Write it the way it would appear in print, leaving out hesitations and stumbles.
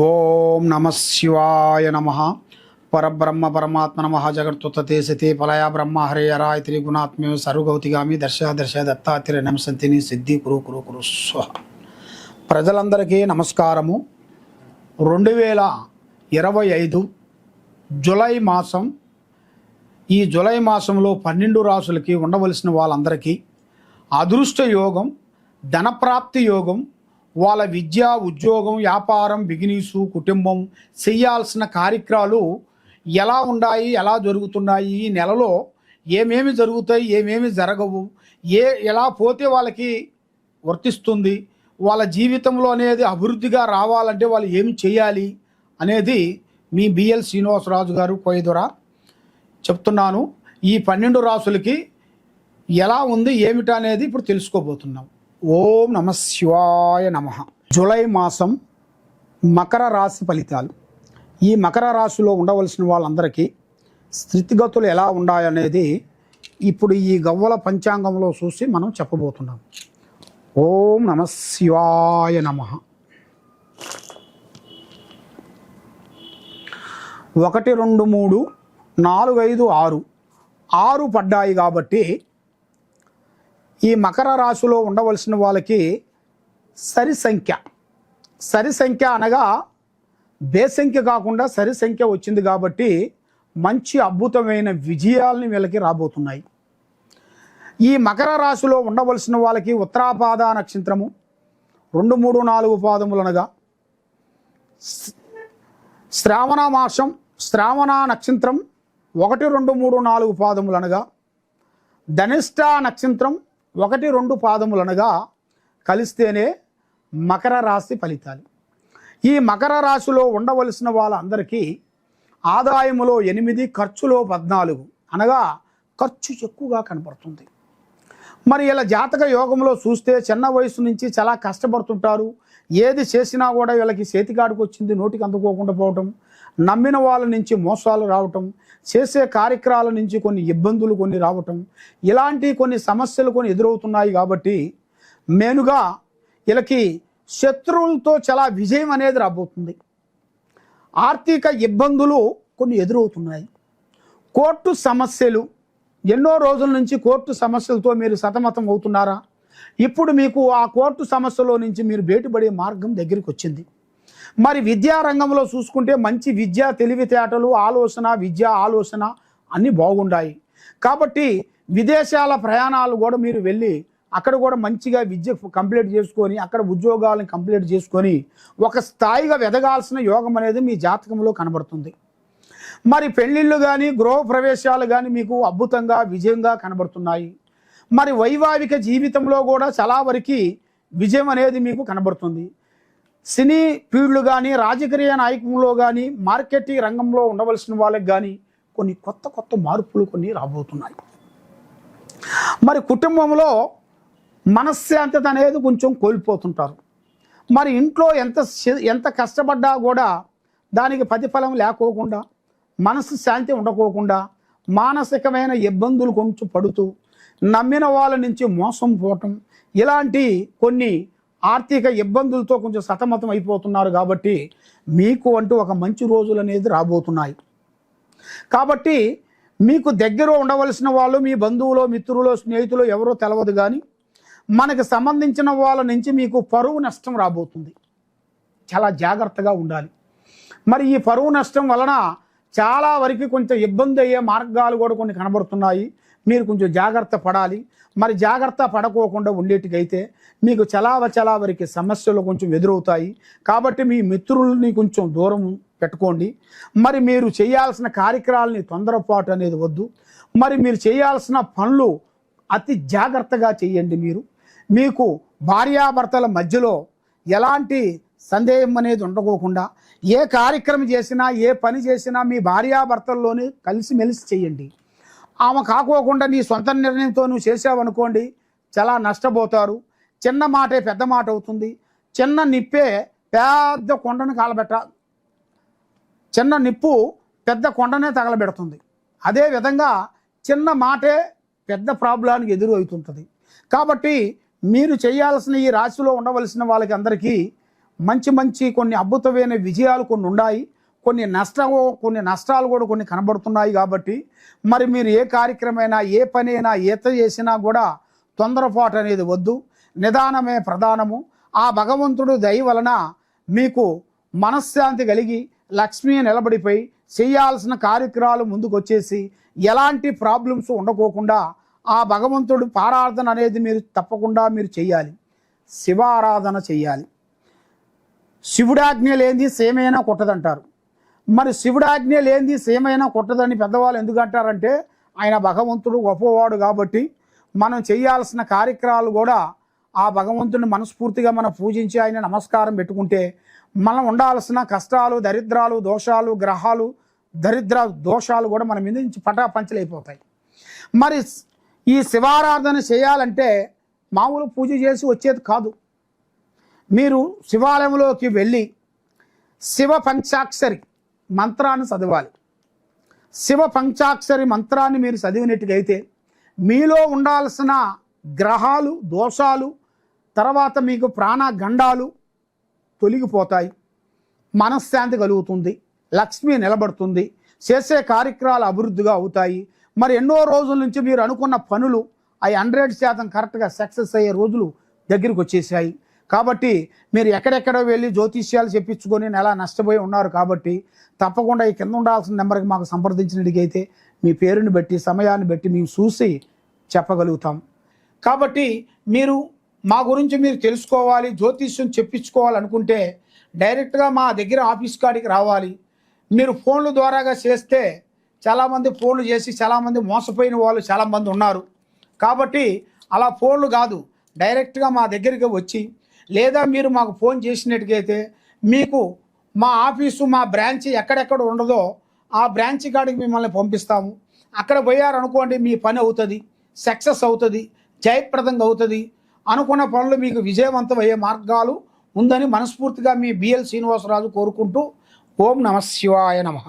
ఓం నమ శివాయ నమ. పరబ్రహ్మ పరమాత్మ నమ. జగత్తుతే సతి ఫలయ బ్రహ్మ హరే హరాయ త్రిగుణాత్మ్య సర్వగౌతిగామి దర్శ దర్శ దత్తాత్రేయ నమసంతిని సిద్ధి కురు కురు కురు స్వ. ప్రజలందరికీ నమస్కారము. 2025 జూలై మాసం. ఈ జూలై మాసంలో 12 రాసులకి ఉండవలసిన వాళ్ళందరికీ అదృష్ట యోగం, ధనప్రాప్తి యోగం, వాళ్ళ విద్య, ఉద్యోగం, వ్యాపారం, బిజినెస్, కుటుంబం చేయాల్సిన కార్యక్రమాలు ఎలా ఉన్నాయి, ఎలా జరుగుతున్నాయి, ఈ నెలలో ఏమేమి జరుగుతాయి, ఏమేమి జరగవు, ఎలా పోతే వాళ్ళకి వర్తిస్తుంది, వాళ్ళ జీవితంలో అనేది అభివృద్ధిగా రావాలంటే వాళ్ళు ఏమి చేయాలి అనేది మీ బిఎల్ శ్రీనివాసరాజు గారు కోయదురా చెప్తున్నాను. ఈ 12 రాసులకి ఎలా ఉంది ఏమిటి అనేది ఇప్పుడు తెలుసుకోబోతున్నాం. ఓం నమ శివాయ నమ. జూలై మాసం మకర రాశి ఫలితాలు. ఈ మకర రాశిలో ఉండవలసిన వాళ్ళందరికీ స్థితిగతులు ఎలా ఉన్నాయనేది ఇప్పుడు ఈ గవ్వల పంచాంగంలో చూసి మనం చెప్పబోతున్నాం. ఓం నమ శివాయ నమ. 1 2 3 4 5 6 పడ్డాయి కాబట్టి ఈ మకర రాశిలో ఉండవలసిన వాళ్ళకి సరి సంఖ్య అనగా బేసంఖ్య కాకుండా సరి సంఖ్య వచ్చింది కాబట్టి మంచి అద్భుతమైన విజయాలని వీళ్ళకి రాబోతున్నాయి. ఈ మకర రాశిలో ఉండవలసిన వాళ్ళకి ఉత్తరాపాద నక్షత్రము 2 3 4 పాదములు అనగా శ్రావణ మాసం శ్రావణ నక్షత్రం 1 2 3 4 పాదములు అనగా ధనిష్ట నక్షత్రం 1 2 పాదములు అనగా కలిస్తేనే మకర రాశి ఫలితాలు. ఈ మకర రాశిలో ఉండవలసిన వాళ్ళందరికీ ఆదాయములో 8, ఖర్చులో 14 అనగా ఖర్చు ఎక్కువగా కనపడుతుంది. మరి ఇలా జాతక యోగంలో చూస్తే చిన్న వయసు నుంచి చాలా కష్టపడుతుంటారు. ఏది చేసినా కూడా వీళ్ళకి చేతికాడికి వచ్చింది నోటికి అందుకోకుండా పోవటం, నమ్మిన వాళ్ళ నుంచి మోసాలు రావటం, చేసే కార్యక్రమాల నుంచి కొన్ని ఇబ్బందులు కొన్ని రావటం, ఇలాంటి కొన్ని సమస్యలు కొన్ని ఎదురవుతున్నాయి. కాబట్టి మెయిన్గా వీళ్ళకి శత్రువులతో చాలా విజయం అనేది రాబోతుంది. ఆర్థిక ఇబ్బందులు కొన్ని ఎదురవుతున్నాయి. కోర్టు సమస్యలు, ఎన్నో రోజుల నుంచి కోర్టు సమస్యలతో మీరు సతమతం అవుతున్నారా? ఇప్పుడు మీకు ఆ కోర్టు సమస్యలో నుంచి మీరు బయటపడే మార్గం దగ్గరికి వచ్చింది. మరి విద్యారంగంలో చూసుకుంటే మంచి విద్య, తెలివితేటలు, విద్య ఆలోచన అన్నీ బాగుండాయి. కాబట్టి విదేశాల ప్రయాణాలు కూడా మీరు వెళ్ళి అక్కడ కూడా మంచిగా విద్య కంప్లీట్ చేసుకొని అక్కడ ఉద్యోగాలను కంప్లీట్ చేసుకొని ఒక స్థాయిగా ఎదగాల్సిన యోగం అనేది మీ జాతకంలో కనబడుతుంది. మరి పెళ్ళిళ్ళు కానీ గృహ ప్రవేశాలు కానీ మీకు అద్భుతంగా విజయంగా కనబడుతున్నాయి. మరి వైవాహిక జీవితంలో కూడా చాలా వరకు విజయం అనేది మీకు కనబడుతుంది. సినీ ఫీల్డ్లు కానీ రాజకీయ నాయకుల్లో కానీ మార్కెటింగ్ రంగంలో ఉండవలసిన వాళ్ళకి కానీ కొన్ని కొత్త మార్పులు కొన్ని రాబోతున్నాయి. మరి కుటుంబంలో మనశ్శాంతత అనేది కొంచెం కోల్పోతుంటారు. మరి ఇంట్లో ఎంత కష్టపడ్డా కూడా దానికి ప్రతిఫలం లేకోకుండా, మనసు శాంతి ఉండకోకుండా, మానసికమైన ఇబ్బందులు కొంచెం పడుతూ, నమ్మిన వాళ్ళ నుంచి మోసం పోవటం, ఇలాంటి కొన్ని ఆర్థిక ఇబ్బందులతో కొంచెం సతమతం అయిపోతున్నారు. కాబట్టి మీకు అంటూ ఒక మంచి రోజులు అనేది రాబోతున్నాయి. కాబట్టి మీకు దగ్గర ఉండవలసిన వాళ్ళు మీ బంధువులు, మిత్రులు, స్నేహితులు ఎవరో తెలవదు, కానీ మనకు సంబంధించిన వాళ్ళ నుంచి మీకు పరువు నష్టం రాబోతుంది. చాలా జాగ్రత్తగా ఉండాలి. మరి ఈ పరువు నష్టం వలన చాలా వరకు కొంచెం ఇబ్బంది అయ్యే మార్గాలు కూడా కొన్ని కనబడుతున్నాయి. మీరు కొంచెం జాగ్రత్త పడాలి. మరి జాగ్రత్త పడకోకుండా ఉండేటికైతే మీకు చాలా వరకు సమస్యలు కొంచెం ఎదురవుతాయి. కాబట్టి మీ మిత్రుల్ని కొంచెం దూరం పెట్టుకోండి. మరి మీరు చేయాల్సిన కార్యక్రమాలని తొందరపాటు అనేది వద్దు. మరి మీరు చేయాల్సిన పనులు అతి జాగ్రత్తగా చేయండి. మీకు భార్యాభర్తల మధ్యలో ఎలాంటి సందేహం అనేది ఉండకోకుండా ఏ కార్యక్రమం చేసినా ఏ పని చేసినా మీ భార్యాభర్తల్లోనే కలిసిమెలిసి చేయండి. ఆమె కాకోకుండా నీ సొంత నిర్ణయంతో నువ్వు చేసావనుకోండి చాలా నష్టపోతారు. చిన్న మాటే పెద్ద మాట అవుతుంది. చిన్న నిప్పే పెద్ద కొండను చిన్న నిప్పు పెద్ద కొండనే తగలబెడుతుంది. అదేవిధంగా చిన్న మాటే పెద్ద ప్రాబ్లానికి ఎదురు అవుతుంటుంది. కాబట్టి మీరు చేయాల్సిన ఈ రాశిలో ఉండవలసిన వాళ్ళకి అందరికీ మంచి మంచి కొన్ని అద్భుతమైన విజయాలు కొన్ని ఉన్నాయి, కొన్ని నష్టాలు కూడా కొన్ని కనబడుతున్నాయి. కాబట్టి మరి మీరు ఏ కార్యక్రమైనా ఏ పనైనా ఈత చేసినా కూడా తొందరపాటు అనేది వద్దు, నిదానమే ప్రధానము. ఆ భగవంతుడు దయ వలన మీకు మనశ్శాంతి కలిగి లక్ష్మి నిలబడిపోయి చేయాల్సిన కార్యక్రమాలు ముందుకు వచ్చేసి ఎలాంటి ప్రాబ్లమ్స్ ఉండకోకుండా ఆ భగవంతుడు పారాధన అనేది మీరు తప్పకుండా మీరు చేయాలి. శివారాధన చేయాలి. శివుడాజ్ఞ లేనిది సేమైనా కొట్టదంటారు. మరి శివుడాజ్ఞ లేనిది సేమైనా కొట్టదని పెద్దవాళ్ళు ఎందుకు అంటారంటే ఆయన భగవంతుడు గొప్పవాడు కాబట్టి మనం చేయాల్సిన కార్యక్రమాలు కూడా ఆ భగవంతుని మనస్ఫూర్తిగా మనం పూజించి ఆయన నమస్కారం పెట్టుకుంటే మనం ఉండాల్సిన కష్టాలు, దరిద్రాలు, దోషాలు, గ్రహాలు, దరిద్ర దోషాలు కూడా మన మీద నుంచి పటాపంచలైపోతాయి. మరి ఈ శివారాధన చేయాలంటే మామూలు పూజ చేసి వచ్చేది కాదు. మీరు శివాలయంలోకి వెళ్ళి శివ పంచాక్షరి మంత్రాన్ని చదవాలి. శివ పంచాక్షరి మంత్రాన్ని మీరు చదివినట్టుగైతే మీలో ఉండాల్సిన గ్రహాలు, దోషాలు, తర్వాత మీకు ప్రాణగండాలు తొలగిపోతాయి, మనశ్శాంతి కలుగుతుంది, లక్ష్మి నిలబడుతుంది, చేసే కార్యక్రమాలు అభివృద్ధిగా అవుతాయి. మరి ఎన్నో రోజుల నుంచి మీరు అనుకున్న పనులు అవి 100% కరెక్ట్గా సక్సెస్ అయ్యే రోజులు దగ్గరికి వచ్చేసాయి. కాబట్టి మీరు ఎక్కడెక్కడో వెళ్ళి జ్యోతిష్యాలు చెప్పించుకొని నెల నష్టపోయి ఉన్నారు. కాబట్టి తప్పకుండా ఈ కింద ఉండాల్సిన నెంబర్కి మాకు సంప్రదించినట్టుగైతే మీ పేరుని బట్టి సమయాన్ని బట్టి మేము చూసి చెప్పగలుగుతాం. కాబట్టి మీరు మా గురించి మీరు తెలుసుకోవాలి, జ్యోతిష్యం చెప్పించుకోవాలనుకుంటే డైరెక్ట్గా మా దగ్గర ఆఫీస్ కాడికి రావాలి. మీరు ఫోన్ల ద్వారాగా చేస్తే చాలామంది ఫోన్లు చేసి చాలామంది మోసపోయిన వాళ్ళు చాలామంది ఉన్నారు. కాబట్టి అలా ఫోన్లు కాదు, డైరెక్ట్గా మా దగ్గరికి వచ్చి లేదా మీరు మాకు ఫోన్ చేసినట్టుగైతే మీకు మా ఆఫీసు, మా బ్రాంచ్ ఎక్కడెక్కడ ఉండదో ఆ బ్రాంచ్ కాడికి మిమ్మల్ని పంపిస్తాము. అక్కడ పోయారనుకోండి మీ పని అవుతుంది, సక్సెస్ అవుతుంది, జయప్రదంగా అవుతుంది. అనుకున్న పనులు మీకు విజయవంతం అయ్యే మార్గాలు ఉందని మనస్ఫూర్తిగా మీ బిఎల్ శ్రీనివాసరాజు కోరుకుంటూ ఓం నమః శివాయ నమః.